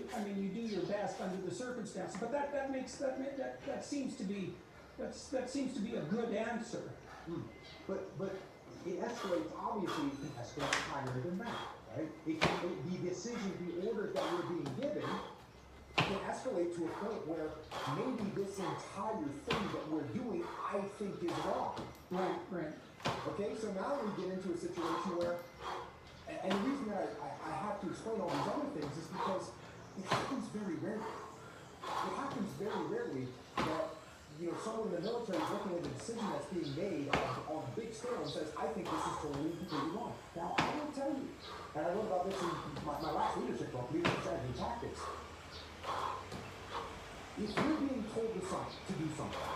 your best under the circumstances, but that seems to be a good answer. But it escalates, obviously, it can escalate higher than that, right? The decision, the orders that we're being given can escalate to a point where maybe this entire thing that we're doing, I think is wrong. Right. Okay, so now we get into a situation where, and the reason that I have to explain all these other things is because it happens very rarely. It happens very rarely that, you know, someone in the military is looking at the decision that's being made on a big scale and says, I think this is totally completely wrong. Now, I will tell you, and I wrote about this in my last leadership book, Leadership Strategy and Tactics. If you're being told to do something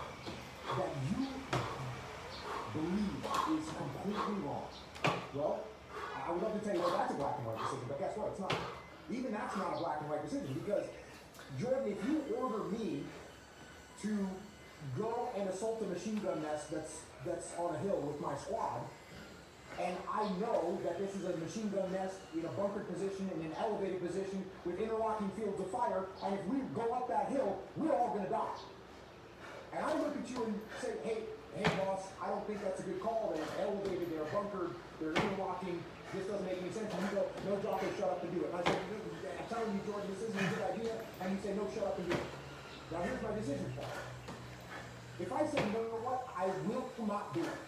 that you believe is completely wrong, well, I would love to tell you, well, that's a black and white decision, but guess what? It's not. Even that's not a black and white decision, because, Jordan, if you order me to go and assault a machine gun nest that's on a hill with my squad, and I know that this is a machine gun nest in a bunkered position, in an elevated position, with interlocking fields of fire, and if we go up that hill, we're all gonna die. And I look at you and say, hey boss, I don't think that's a good call. They're elevated, they're bunkered, they're interlocking, this doesn't make any sense. And you go, no, Jocko, shut up and do it. And I say, I'm telling you, Jordan, this isn't a good idea. And you say, no, shut up and do it. Now here's my decision point. If I say, you know what, I will not do it.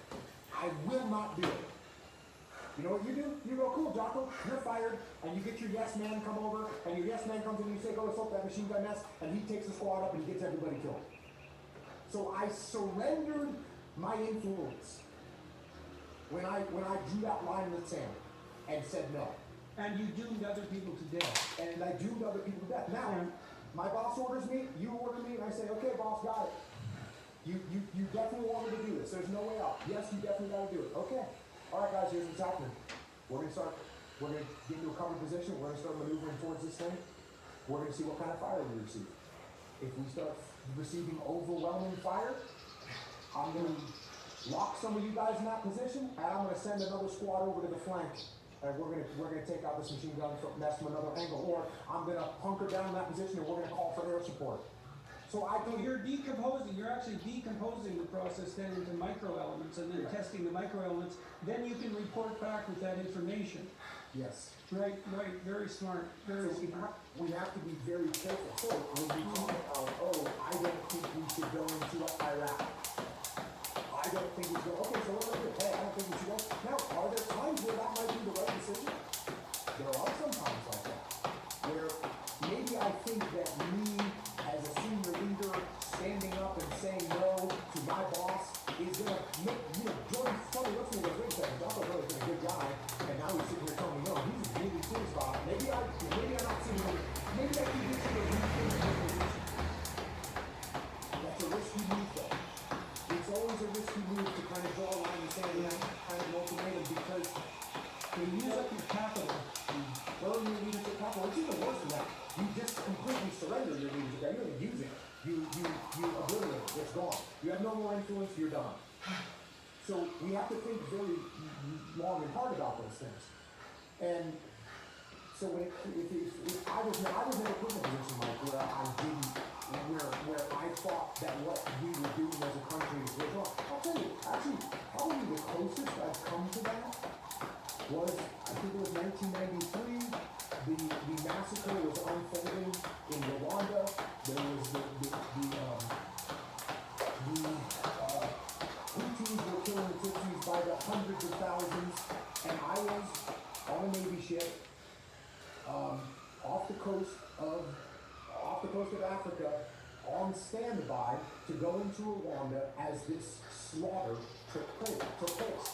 I will not do it. You know what you do? You go, cool, Jocko, you're fired, and you get your yes man come over, and your yes man comes in and you say, go assault that machine gun nest, and he takes the squad up and he gets everybody killed. So I surrendered my influence when I drew that line in the sand and said no. And you doomed other people to death. And I doomed other people to death. Now, my boss orders me, you order me, and I say, okay, boss, got it. You definitely want me to do this. There's no way out. Yes, you definitely got to do it. Okay. All right, guys, here's what's happening. We're going to get into a cover position. We're going to start maneuvering towards this thing. We're going to see what kind of fire we receive. If we start receiving overwhelming fire, I'm going to lock some of you guys in that position, and I'm going to send another squad over to the flank. And we're going to take out this machine gun nest from another angle. Or I'm going to hunker down in that position, and we're going to call for air support. So you're actually decomposing the process then into micro elements and then testing the micro elements. Then you can report back with that information. Yes. Right, very smart, very smart. We have to be very careful. So when we talk about, I don't think we should go into Iraq. I don't think we should go, okay, so what do we do? Hey, I don't think we should go. Now, are there times where that might be the right decision? There are some times like that, where maybe I think that me, as a senior leader, standing up and saying no to my boss is going to make, Jordan Tony looks at me and goes, wait a second, Jocko's really been a good guy, and now he's sitting here telling me no, he's really serious about it. Maybe I'm not seeing him, maybe I can get you to rethink your position. That's a risky move though. It's always a risky move to kind of draw a line and say, kind of an ultimatum, because you use up your capital. Burn your leadership capital. It's even worse than that. You just completely surrender your leadership capital. You don't even use it. You obliterate it. It's gone. You have no more influence. You're done. So we have to think very long and hard about those things. And so if I was never put in a position like where I didn't, where I thought that what we were doing as a country was wrong. I'll tell you, actually, probably the closest I've come to that was, I think it was 1993. The massacre was unfolding in Rwanda. There was the Hutus were killing the Tutsis by the hundreds of thousands, and I was on a Navy ship off the coast of Africa, on standby to go into Rwanda as this slaughter took place.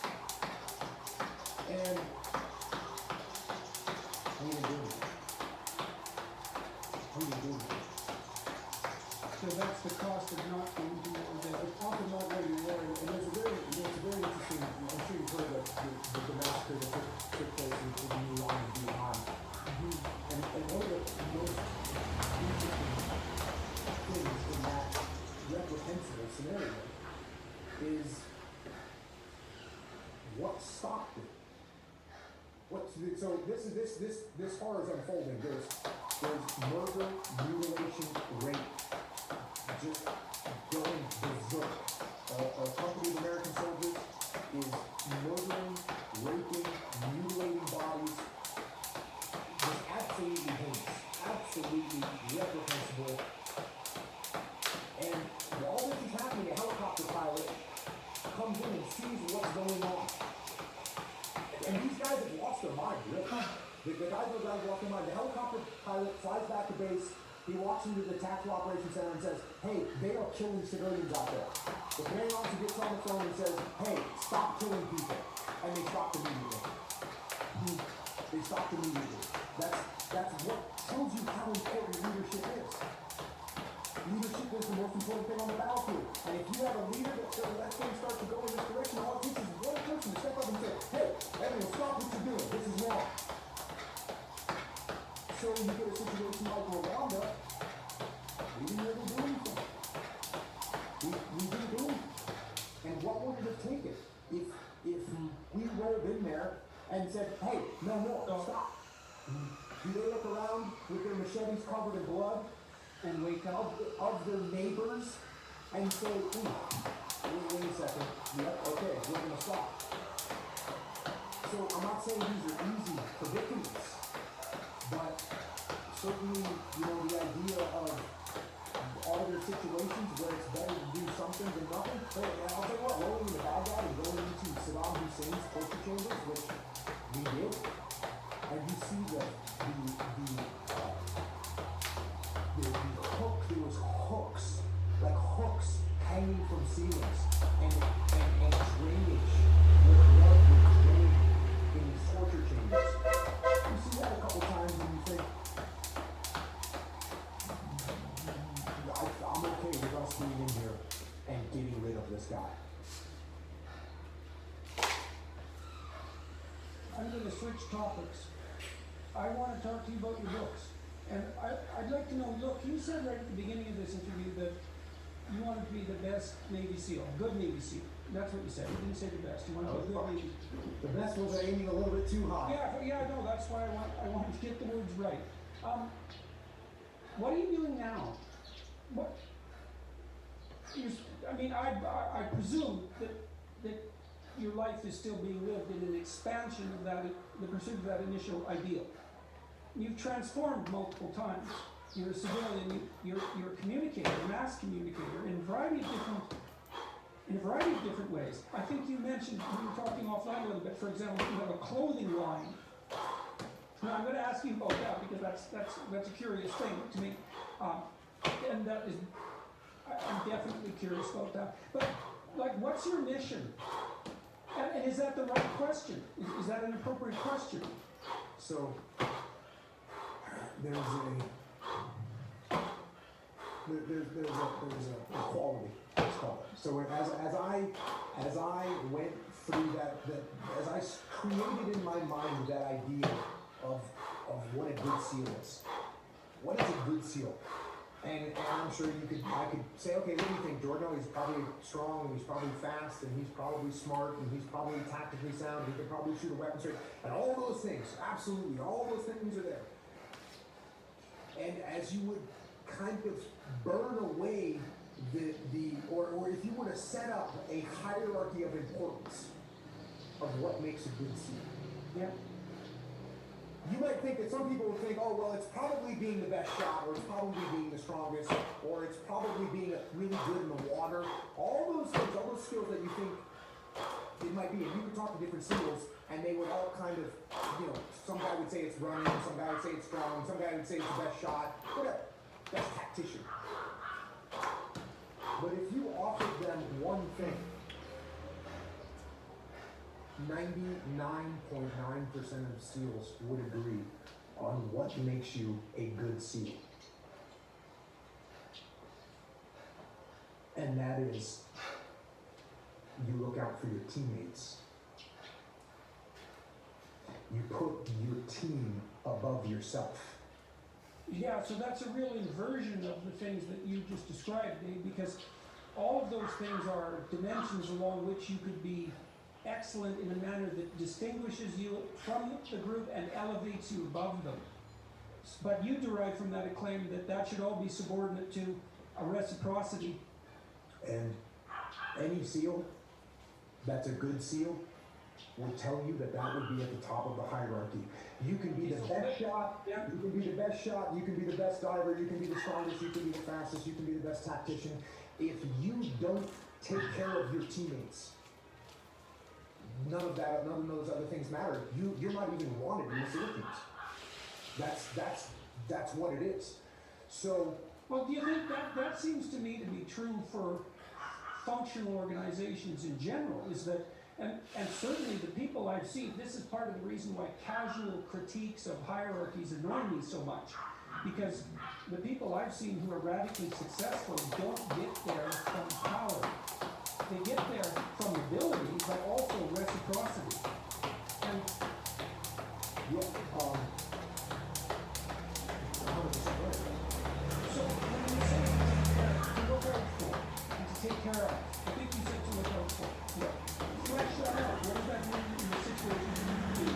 And we didn't do it. So that's the cost of not going to war. It's often not going to war, and there's a very interesting, I'm sure you've heard of the massacre that took place in Rwanda and beyond. And one of the most interesting things in that reprehensible scenario is what stopped it. So this horror is unfolding. There's murder, mutilation, rape, just going berserk. A company of American soldiers is murdering, raping, mutilating bodies, was absolutely heinous, absolutely reprehensible. And while this is happening, a helicopter pilot comes in and sees what's going on. And these guys have lost their mind, really. The guys have lost their mind. The helicopter pilot flies back to base. He walks into the tactical operations center and says, hey, they are killing civilians out there. The commanding officer gets on the phone and says, hey, stop killing people. And they stopped immediately. They stopped immediately. That's what shows you how important leadership is. Leadership is the most important thing on the battlefield. And if you have a leader that lets things start to go in this direction, all it takes is one person to step up and say, hey, everyone, stop what you're doing. This is wrong. So you get a situation like Rwanda, we didn't really do anything. We didn't do anything. And what would it have taken if we rolled in there and said, hey, no more, stop. Do they look around with their machetes covered in blood And wake up. of their neighbors and say, ooh, wait a second, yep, okay, we're gonna stop. So I'm not saying these are easy predicaments, but certainly, the idea of all their situations where it's better to do something than nothing. Hey, I'll tell you what, rolling into Baghdad and going into Saddam Hussein's torture chambers, which we did, and you see the hook, there was hooks, like hooks hanging from ceilings, and drainage, where blood was drained in these torture chambers. You see that a couple times and you think, I'm okay with us being in here and getting rid of this guy. I'm going to switch topics. I want to talk to you about your books. And I'd like to know, look, you said right at the beginning of this interview that you wanted to be the best Navy SEAL, good Navy SEAL. That's what you said. You didn't say the best. You wanted to be a good Navy SEAL. The best was aiming a little bit too high. Yeah, no, that's why I wanted to get the words right. What are you doing now? I presume that your life is still being lived in an expansion of that, the pursuit of that initial ideal. You've transformed multiple times. You're a civilian, you're a communicator, a mass communicator, in a variety of different ways. I think you mentioned, we were talking offline a little bit, for example, you have a clothing line. Now, I'm going to ask you about that because that's a curious thing to me. And that is, I'm definitely curious about that. But, what's your mission? And is that the right question? Is that an appropriate question? So, there's a quality, let's call it. So as I went through that, as I created in my mind that idea of what a good SEAL is. What is a good SEAL? And I'm sure I could say, okay, what do you think, Jordan? He's probably strong, and he's probably fast, and he's probably smart, and he's probably tactically sound, he can probably shoot a weapon straight, and all those things, absolutely, all those things are there. And as you would kind of burn away or if you were to set up a hierarchy of importance of what makes a good SEAL. Yeah. You might think that some people would think, oh, well, it's probably being the best shot, or it's probably being the strongest, or it's probably being really good in the water. All those things, all those skills that you think it might be. And you would talk to different SEALs, and they would all kind of, some guy would say it's running, some guy would say it's strong, some guy would say it's the best shot, whatever. That's tactician. But if you offered them one thing, 99.9% of SEALs would agree on what makes you a good SEAL. And that is, you look out for your teammates. You put your team above yourself. Yeah, so that's a real inversion of the things that you just described, Dave, because all of those things are dimensions along which you could be excellent in a manner that distinguishes you from the group and elevates you above them. But you derive from that a claim that should all be subordinate to a reciprocity. And any SEAL that's a good SEAL will tell you that that would be at the top of the hierarchy. You can be the best shot, you can be the best shot, you can be the best diver, you can be the strongest, you can be the fastest, you can be the best tactician. If you don't take care of your teammates, none of those other things matter. You're not even wanted in the SEAL teams. That's what it is. So, well, do you think that seems to me to be true for functional organizations in general? Is that, and certainly the people I've seen, this is part of the reason why casual critiques of hierarchies annoy me so much. Because the people I've seen who are radically successful don't get there from power. They get there from ability, but also reciprocity. And yeah, 100% right. so when you say to look out for and to take care of, I think you said to look out for. Yeah. Flesh that out. What does that mean in the situation you do?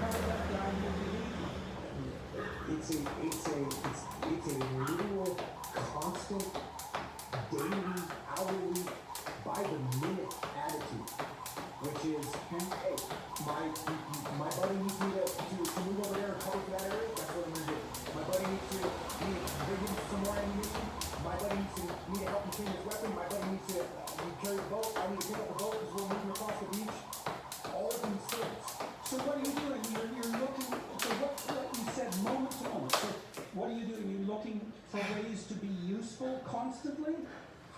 How does that guide your behavior? It's a literal, constant, daily, hourly, by the minute attitude, which is, hey, my buddy needs me to move over there and cover for that area. That's what I'm gonna do. My buddy needs to bring in some more ammunition. My buddy needs me to help him clean his weapon. My buddy needs to carry the boat. I need to pick up the boat because we're moving across the beach. All of these things. So what are you doing? You're looking, so what you said moment to moment. So what are you doing? You're looking for ways to be useful constantly?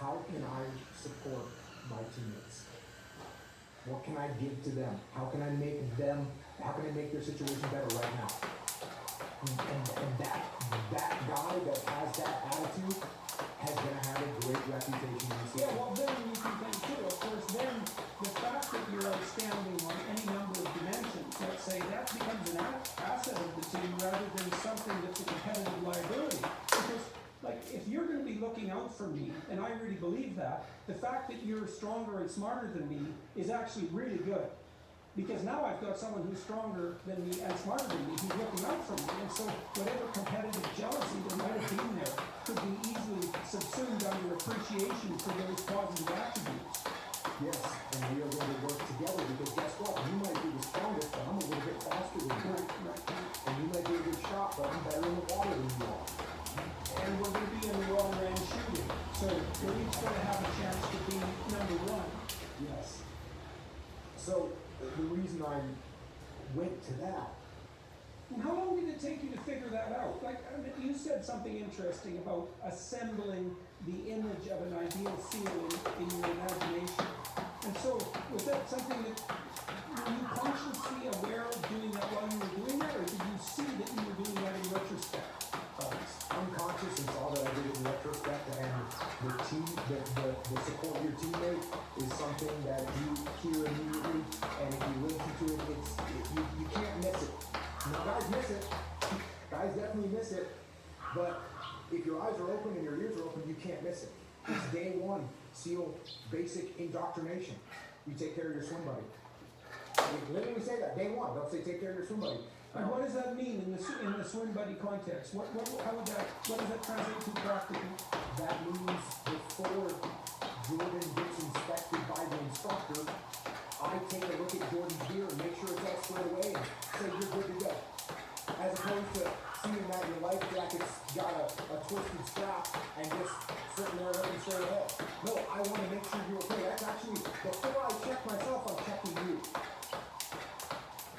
How can I support my teammates? What can I give to them? How can I make their situation better right now? And that guy that has that attitude has gonna have a great reputation in the city. Yeah, well then you can think too, of course, then the fact that you're outstanding on any number of dimensions, let's say, that becomes an asset of the team rather than something that's a competitive liability. Because, like, if you're going to be looking out for me, and I really believe that, the fact that you're stronger and smarter than me is actually really good. Because now I've got someone who's stronger than me and smarter than me who's looking out for me. And so whatever competitive jealousy that might have been there could be easily subsumed under appreciation for those positive attributes. Yes, and we are going to work together because guess what? You might be the strongest, but I'm a little bit faster than you. Right. And you might be a good shot, but I'm better in the water than you are. And we're going to be in the long range shooting. So we're each going to have a chance to be number one. Yes. So the reason I went to that. And how long did it take you to figure that out? Like, I mean, you said something interesting about assembling the image of an ideal SEAL in your imagination. And so, was that something that were you consciously aware of doing that while you were doing that, or did you see that you were doing that in retrospect? Unconscious and saw that I did it in retrospect, and the support of your teammate is something that you hear immediately, and if you listen to it, you can't miss it. Now, guys miss it. Guys definitely miss it, but if your eyes are open and your ears are open, you can't miss it. It's day one, SEAL basic indoctrination. You take care of your swim buddy. They literally say that, day one. They'll say take care of your swim buddy. And what does that mean in the swim buddy context? What does that translate to practically? That means before Jordan gets inspected by the instructor, I take a look at Jordan's gear and make sure it's all squared away and say you're good to go. As opposed to seeing that your life jacket's got a twisted strap and just sitting there looking straight ahead. No, I want to make sure you're okay. That's actually, before I check myself, I'm checking you.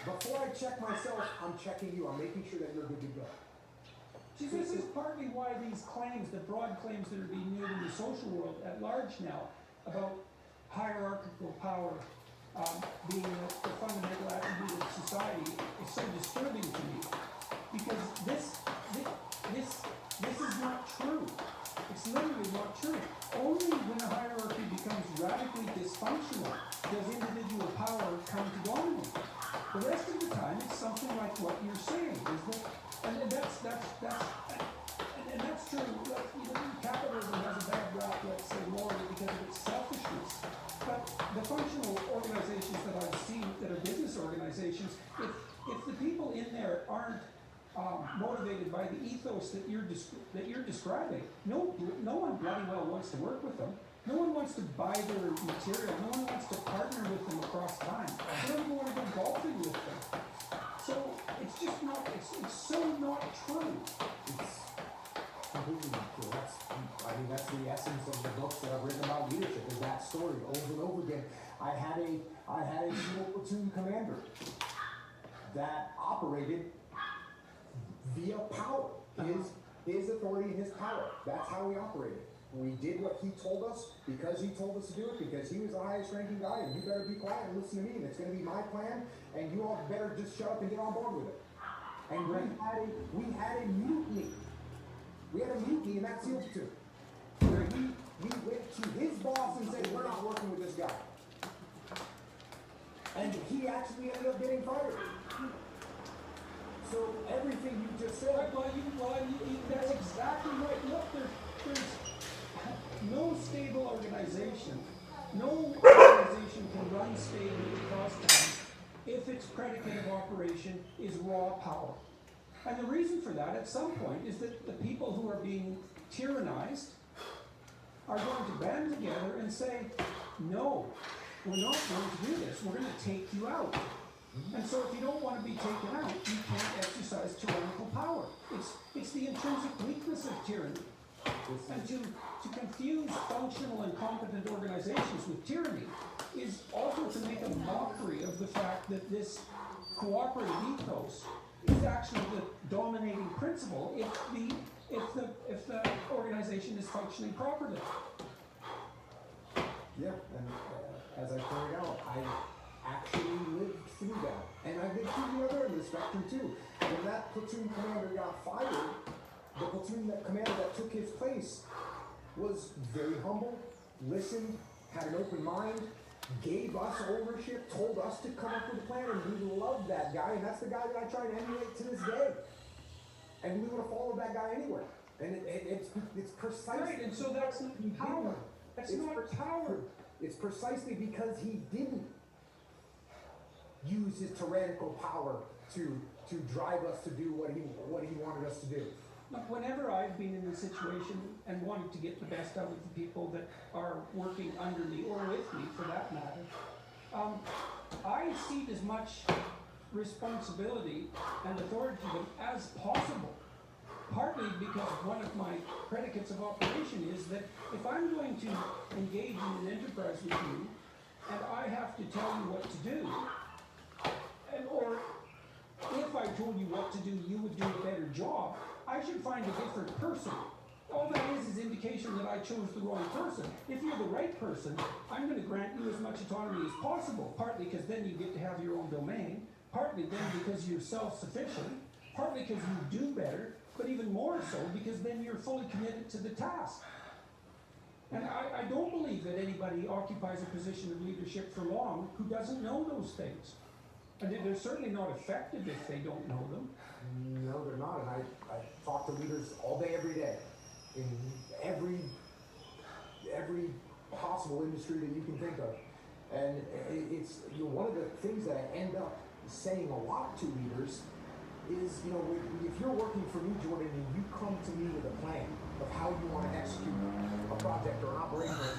Before I check myself, I'm checking you. I'm making sure that you're good to go. See, this is partly why these claims, the broad claims that are being made in the social world at large now about hierarchical power being the fundamental attribute of society is so disturbing to me, because this is not true. It's literally not true. Only when a hierarchy becomes radically dysfunctional does individual power come to dominate. The rest of the time, it's something like what you're saying, isn't it? And that's true. Like, capitalism has a bad rap, let's say, more because of its selfishness. But the functional organizations that I've seen that are business organizations, if the people in there aren't motivated by the ethos that you're describing, no one bloody well wants to work with them. No one wants to buy their material. No one wants to partner with them across time. They don't even want to go golfing with them. So it's just not, it's so not true. It's completely not true. That's the essence of the books that I've written about leadership, is that story over and over again. I had a single platoon commander that operated via power. His authority and his power. That's how he operated. We did what he told us because he told us to do it, because he was the highest ranking guy, and you better be quiet and listen to me, and it's going to be my plan, and you all better just shut up and get on board with it. And we had a mutiny. We had a mutiny in that SEAL platoon, where we went to his boss and said, we're not working with this guy. And he actually ended up getting fired. So everything you just said. Well, that's exactly right. Look, there's no stable organization. No organization can run stably across time if its predicate of operation is raw power. And the reason for that, at some point, is that the people who are being tyrannized are going to band together and say, no, we're not going to do this. We're going to take you out. And so if you don't want to be taken out, you can't exercise tyrannical power. It's the intrinsic weakness of tyranny. And to confuse functional and competent organizations with tyranny is also to make a mockery of the fact that this cooperative ethos is actually the dominating principle if the organization is functioning properly. Yeah, and as I pointed out, I actually lived through that. And I've been through the other end of the spectrum too. When that platoon commander got fired, the platoon commander that took his place was very humble, listened, had an open mind, gave us ownership, told us to come up with a plan, and we loved that guy, and that's the guy that I try and emulate to this day. And we would have followed that guy anywhere. And it's precisely... Right, and so that's not power. That's not power. It's precisely because he didn't use his tyrannical power to drive us to do what he wanted us to do. Look, whenever I've been in a situation and wanted to get the best out of the people that are working under me, or with me for that matter, I cede as much responsibility and authority to them as possible. Partly because one of my predicates of operation is that if I'm going to engage in an enterprise with you, and I have to tell you what to do, or if I told you what to do, you would do a better job, I should find a different person. All that is indication that I chose the wrong person. If you're the right person, I'm going to grant you as much autonomy as possible, partly because then you get to have your own domain, partly then because you're self-sufficient, partly because you do better, but even more so because then you're fully committed to the task. And I don't believe that anybody occupies a position of leadership for long who doesn't know those things. And they're certainly not effective if they don't know them. No, they're not. And I talk to leaders all day, every day, in every possible industry that you can think of. And it's one of the things that I end up saying a lot to leaders is, if you're working for me, Jordan, and you come to me with a plan of how you want to execute a project or an operation or a